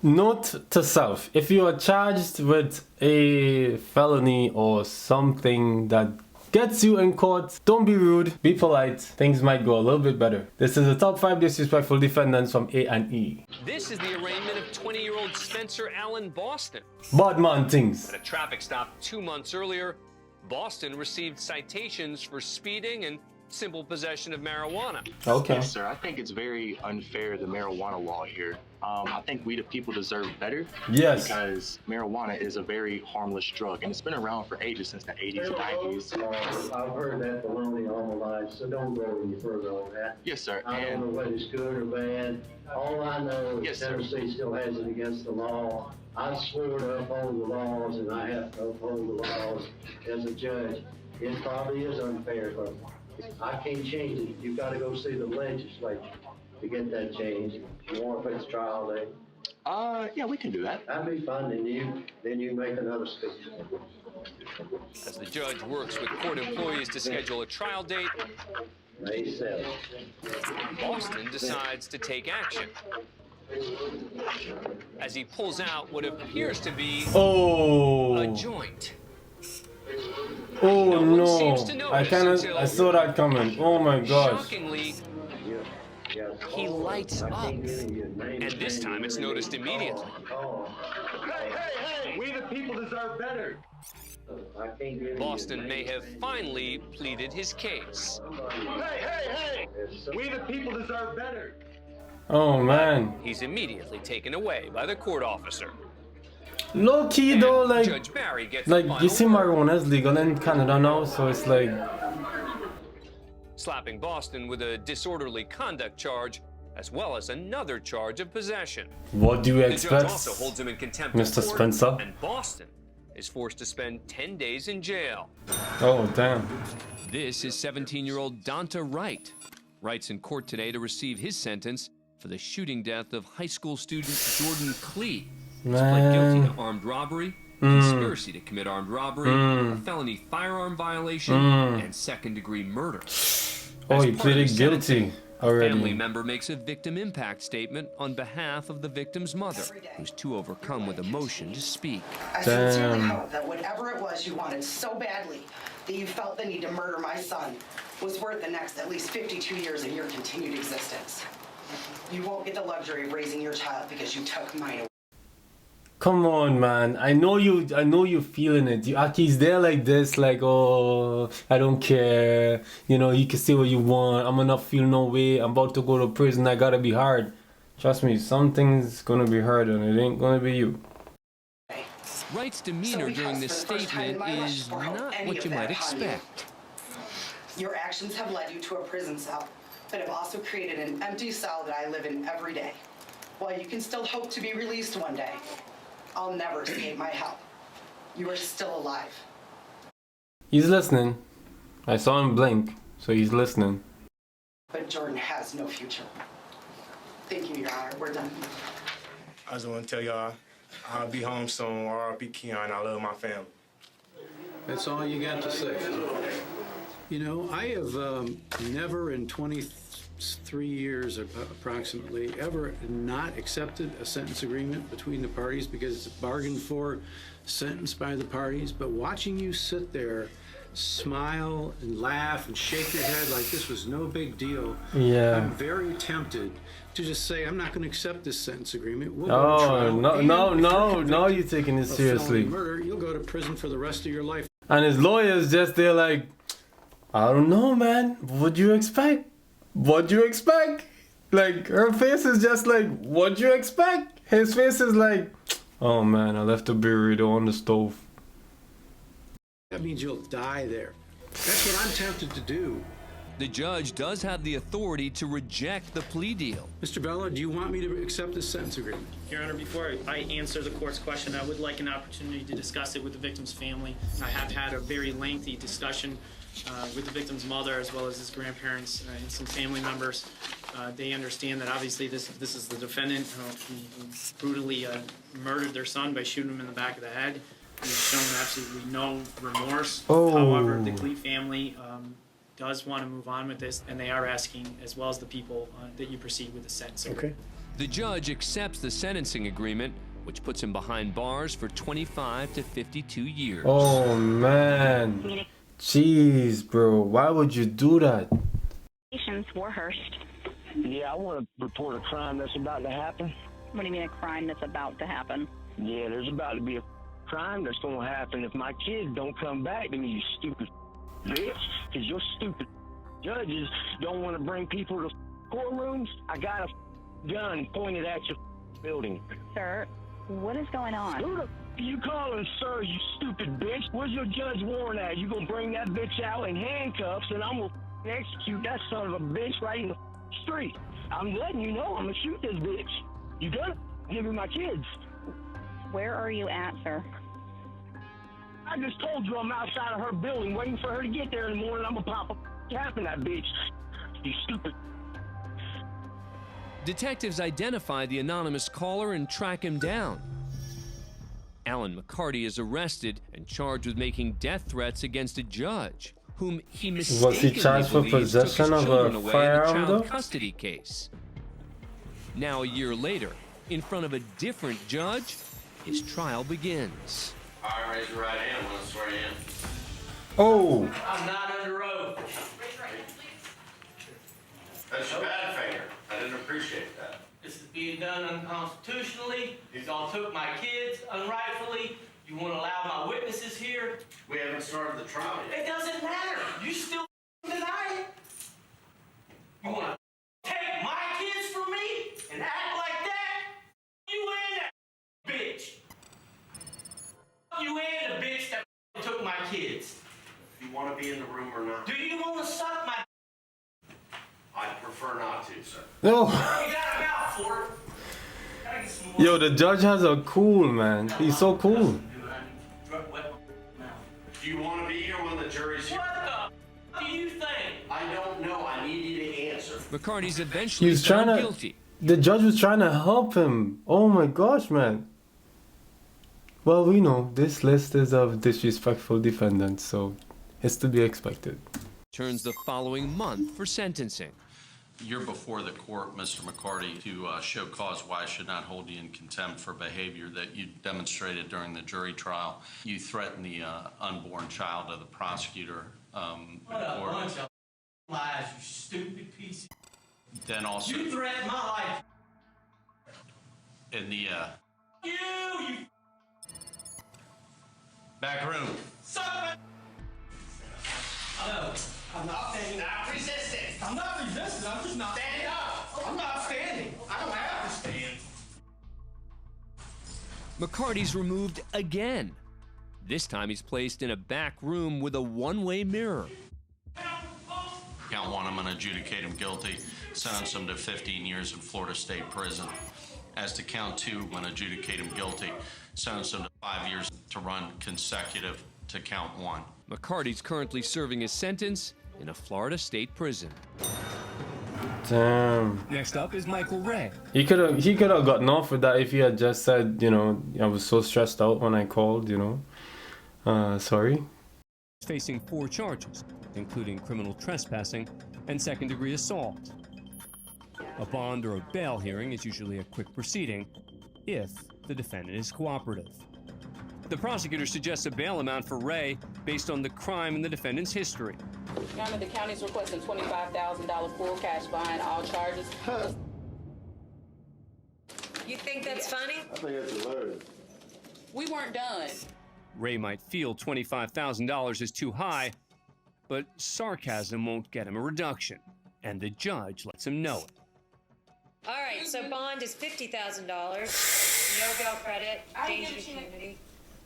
Note to self, if you are charged with a felony or something that gets you in court, don't be rude, be polite. Things might go a little bit better. This is the top 5 disrespectful defendants from A&E. This is the arraignment of 20-year-old Spencer Allen Boston. Bad man things. At a traffic stop 2 months earlier, Boston received citations for speeding and simple possession of marijuana. Okay. Yes, sir. I think it's very unfair, the marijuana law here. I think we the people deserve better. Yes. Because marijuana is a very harmless drug, and it's been around for ages, since the 80s and 90s. I've heard that baloney all my life, so don't go any further on that. Yes, sir. I don't know whether it's good or bad. All I know is Yes, Tennessee still has it against the law. I swore to uphold the laws, and I have to uphold the laws as a judge. It probably is unfair, but I can't change it. You've got to go see the legislature to get that changed. You want to fix trial day? Yeah, we can do that. That'd be fun, and then you make another speech. As the judge works with court employees to schedule a trial date, May 7th. Boston decides to take action. As he pulls out what appears to be a joint. Oh No one seems to no, notice I saw that coming. Oh my gosh. Shockingly, he lights up, and this time it's noticed immediately. Hey! We the people deserve better. Boston may have finally pleaded his case. Hey! We the people deserve better. Oh man. He's immediately taken away by the court officer. Low key though, like Judge Barry gets you see marijuana is legal in Canada now, so it's like slapping Boston with a disorderly conduct charge, as well as another charge of possession. what do you The judge expect, also holds him in contempt Mr. of court, Spencer? and Boston is forced to spend 10 days in jail. Oh damn. This is 17-year-old Donta Wright. Wright's in court today to receive his sentence for the shooting death of high school student Jordan Clee. He's pled guilty to armed robbery, conspiracy to commit armed robbery, a felony firearm violation, and second-degree murder. Oh, As he part of pleaded his sentencing, guilty already. A family member makes a victim impact statement on behalf of the victim's mother, who's too overcome with emotion to speak. I sincerely hope that whatever it was you wanted so badly that you felt the need to murder my son was worth the next at least 52 years of your continued existence. You won't get the luxury of raising your child because you took mine away. Come on, man. I know you feeling it. Aki's there like this, like, oh, I don't care. You know, you can say what you want. I'm gonna feel no way. I'm about to go to prison. I gotta be hard. Trust me, something's gonna be hard and it ain't gonna be you. Wright's demeanor during this statement is not what you might expect. Your actions have led you to a prison cell, but have also created an empty cell that I live in every day. While you can still hope to be released one day, I'll never escape my help. You are still alive. He's listening. I saw him blink, so he's listening. But Jordan has no future. Thank you, Your Honor. We're done. I just want to tell y'all, I'll be home soon. R.I.P. Keon. I love my family. That's all you got to say. You know, I have never in 23 years approximately ever not accepted a sentence agreement between the parties because it's bargained for, sentenced by the parties. But watching you sit there, smile and laugh and shake your head like this was no big deal, I'm very tempted to just say, I'm not going to accept this sentence agreement. We'll go to trial. No, you're taking it seriously. Murder, you'll go to prison for the rest of your life. And his lawyer's just there like, I don't know, man. What'd you expect? What'd you expect? Like, her face is just like, what'd you expect? His face is like, oh man, I left the burrito on the stove. That means you'll die there. That's what I'm tempted to do. The judge does have the authority to reject the plea deal. Mr. Bella, do you want me to accept this sentence agreement? Your Honor, before I answer the court's question, I would like an opportunity to discuss it with the victim's family. I have had a very lengthy discussion with the victim's mother as well as his grandparents and some family members. They understand that obviously this is the defendant who brutally murdered their son by shooting him in the back of the head. He's shown absolutely no remorse. However, the Clee family does want to move on with this, and they are asking, as well as the people, that you proceed with the sentence. Okay. The judge accepts the sentencing agreement, which puts him behind bars for 25 to 52 years. Oh man. Jeez, bro. Why would you do that? Warhurst. Yeah, I want to report a crime that's about to happen. What do you mean a crime that's about to happen? Yeah, there's about to be a crime that's going to happen if my kids don't come back to me, you stupid bitch. Because your stupid judges don't want to bring people to courtrooms. I got a gun pointed at your building. Sir, what is going on? Who the you calling sir, you stupid bitch? Where's your judge warrant at? You gonna bring that bitch out in handcuffs and I'm gonna execute that son of a bitch right in the street. I'm letting you know I'm gonna shoot this bitch. You gonna give me my kids? Where are you at, sir? I just told you I'm outside of her building waiting for her to get there in the morning. I'm gonna pop a cap in that bitch. You stupid. Detectives identify the anonymous caller and track him down. Alan McCarty is arrested and charged with making death threats against a judge, whom he mistakenly Was he charged for believes took his possession of children a away in firearm, child though? custody case. Now, a year later, in front of a different judge, his trial begins. All right, raise your right hand. I'm going to swear you in. Oh. I'm not under oath. That's your bad finger. I didn't appreciate that. This is being done unconstitutionally. Y'all took my kids unrightfully. You want to allow my witnesses here? We haven't started the trial yet. It doesn't matter. You still deny it. You want to take my kids from me and act like that? You and that bitch. You and the bitch that took my kids. You want to be in the room or not? Do you want to suck my? I'd prefer not to, sir. No. You got a mouth for it. Gotta get some more. Yo, the judge has a cool, man. He's so cool. Do you want to be here when the jury's here? What the do you think? I don't know. I need you to answer. McCarty's He eventually was trying found to. guilty. The judge was trying to help him. Oh my gosh, man. Well, we know this list is of disrespectful defendants, so it's to be expected. Turns the following month for sentencing. You're before the court, Mr. McCarty, to show cause why I should not hold you in contempt for behavior that you demonstrated during the jury trial. You threatened the unborn child of the prosecutor. What a bunch of lies, you stupid piece. Then also You threatened my life. in the You back room. suck my. No, I'm not standing. Not resisting. I'm not resisting. I'm just not standing up. I'm not standing. I don't have to stand. McCarty's removed again. This time he's placed in a back room with a one-way mirror. Count one, I'm going to adjudicate him guilty, sentence him to 15 years in Florida State Prison. As to count two, I'm going to adjudicate him guilty, sentence him to 5 years to run consecutive to count one. McCarty's currently serving his sentence in a Florida state prison. Damn. Next up is Michael Ray. He could have gotten off with that if he had just said, you know, I was so stressed out when I called, you know. Sorry. He's facing 4 charges, including criminal trespassing and second-degree assault. A bond or a bail hearing is usually a quick proceeding if the defendant is cooperative. The prosecutor suggests a bail amount for Ray based on the crime and the defendant's history. Your Honor, the county's requesting $25,000 full cash behind all charges. You think that's funny? I think that's hilarious. We weren't done. Ray might feel $25,000 is too high, but sarcasm won't get him a reduction, and the judge lets him know it. All right, so bond is $50,000. No bail credit, danger to community.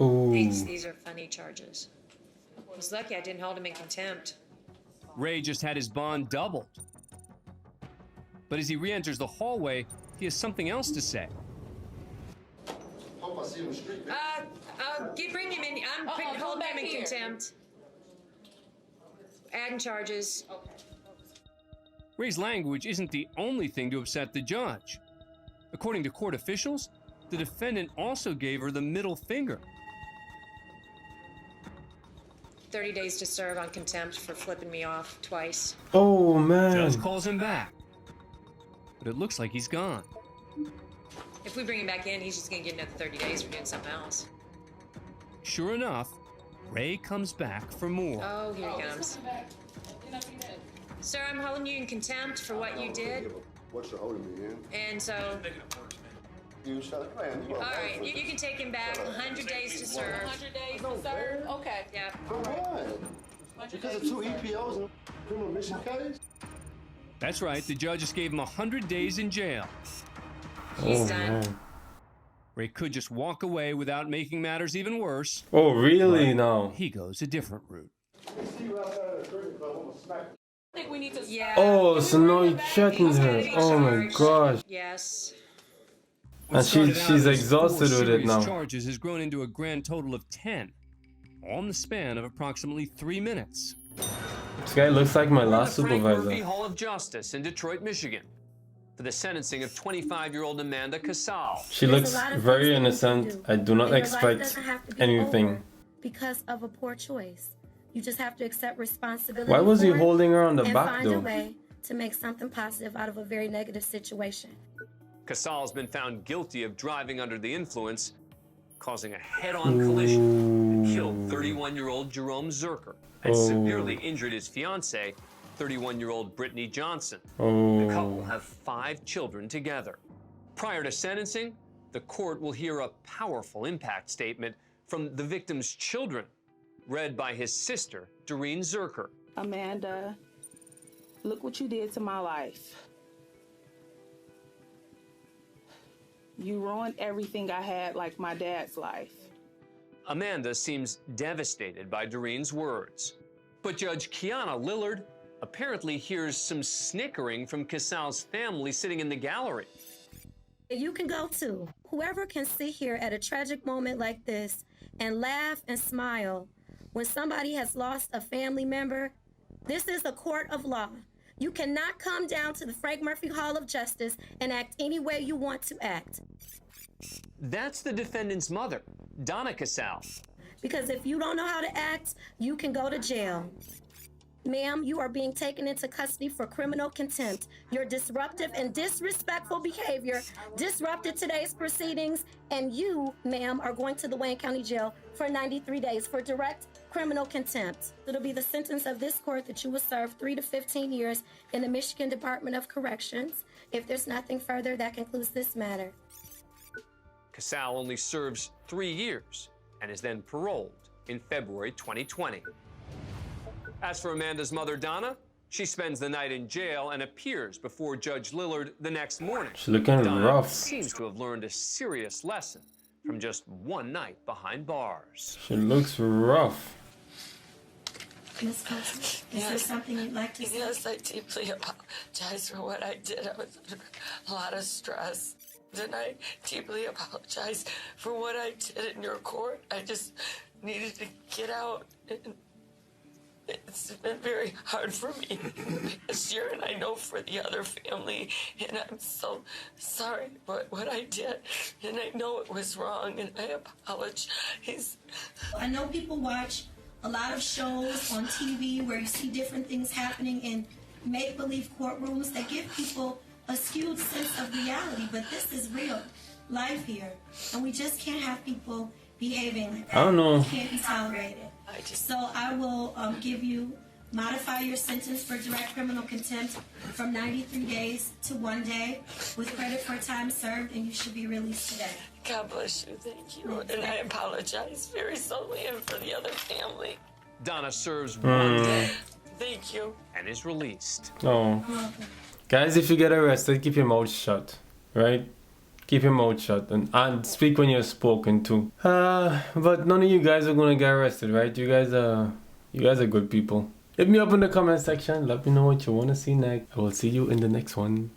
Ooh. These are funny charges. I was lucky I didn't hold him in contempt. Ray just had his bond doubled. But as he re-enters the hallway, he has something else to say. Hope I see him straight. Bring him in. I'm holding hold him back in here. contempt. Adding charges. Ray's language isn't the only thing to upset the judge. According to court officials, the defendant also gave her the middle finger. 30 days to serve on contempt for flipping me off twice. Oh, man. Judge calls him back. But it looks like he's gone. If we bring him back in, he's just gonna get another 30 days for doing something else. Sure enough, Ray comes back for more. Oh, here he comes. Sir, I'm holding you in contempt for what you did. What you holding me in? And so, You shut man. all right, you can take him back. 100 days to serve. 100 days to serve? Okay. Yeah. For what? Because of 2 EPOs and criminal mission case? That's right, the judge just gave him 100 days in jail. He's Oh, done. man. Ray could just walk away without making matters even worse. Oh, really now? He goes a different route. I think we need to. Yeah. Oh, so now he threatens her. Oh my gosh. Yes. What And started out she's as exhausted 4 with it serious now. charges has grown into a grand total of 10, all in the span of approximately 3 minutes. This guy looks like my last Frank Murphy supervisor. Hall of Justice in Detroit, Michigan, for the sentencing of 25-year-old Amanda Casal. She looks very innocent. I do not expect anything. Because of a poor choice. You just have to accept responsibility. Why was he for it holding her on the and back find a though? way to make something positive out of a very negative situation. Casal has been found guilty of driving under the influence, causing a head-on collision that killed 31-year-old Jerome Zerker and severely injured his fiancée, 31-year-old Brittany Johnson. The couple have 5 children together. Prior to sentencing, the court will hear a powerful impact statement from the victim's children, read by his sister, Doreen Zerker. Amanda, look what you did to my life. You ruined everything I had, like my dad's life. Amanda seems devastated by Doreen's words. But Judge Kiana Lillard apparently hears some snickering from Casal's family sitting in the gallery. You can go too. Whoever can sit here at a tragic moment like this and laugh and smile when somebody has lost a family member, this is a court of law. You cannot come down to the Frank Murphy Hall of Justice and act any way you want to act. That's the defendant's mother, Donna Casal. Because if you don't know how to act, you can go to jail. Ma'am, you are being taken into custody for criminal contempt. Your disruptive and disrespectful behavior disrupted today's proceedings, and you, ma'am, are going to the Wayne County Jail for 93 days for direct criminal contempt. It'll be the sentence of this court that you will serve 3 to 15 years in the Michigan Department of Corrections. If there's nothing further, that concludes this matter. Casal only serves 3 years and is then paroled in February 2020. As for Amanda's mother, Donna, she spends the night in jail and appears before Judge Lillard the next morning. She's looking Donna rough. seems to have learned a serious lesson from just one night behind bars. She looks rough. Ms. Coulson, is there something you'd like to say? Yes, I deeply apologize for what I did. I was under a lot of stress. And I deeply apologize for what I did in your court. I just needed to get out. And it's been very hard for me this year, and I know for the other family. And I'm so sorry for what I did. And I know it was wrong, and I apologize. I know people watch a lot of shows on TV where you see different things happening in make-believe courtrooms that give people a skewed sense of reality, but this is real life here, and we just can't have people behaving like that. I don't know. It can't be tolerated. So I will modify your sentence for direct criminal contempt from 93 days to 1 day with credit for time served, and you should be released today. God bless you. Thank you. And I apologize very solely and for the other family. Donna serves 1 day Thank you. and is released. Oh. Guys, if you get arrested, keep your mouth shut, right? Keep your mouth shut and speak when you're spoken to. But none of you guys are gonna get arrested, right? You guys are good people. Hit me up in the comment section. Let me know what you wanna see next. I will see you in the next one.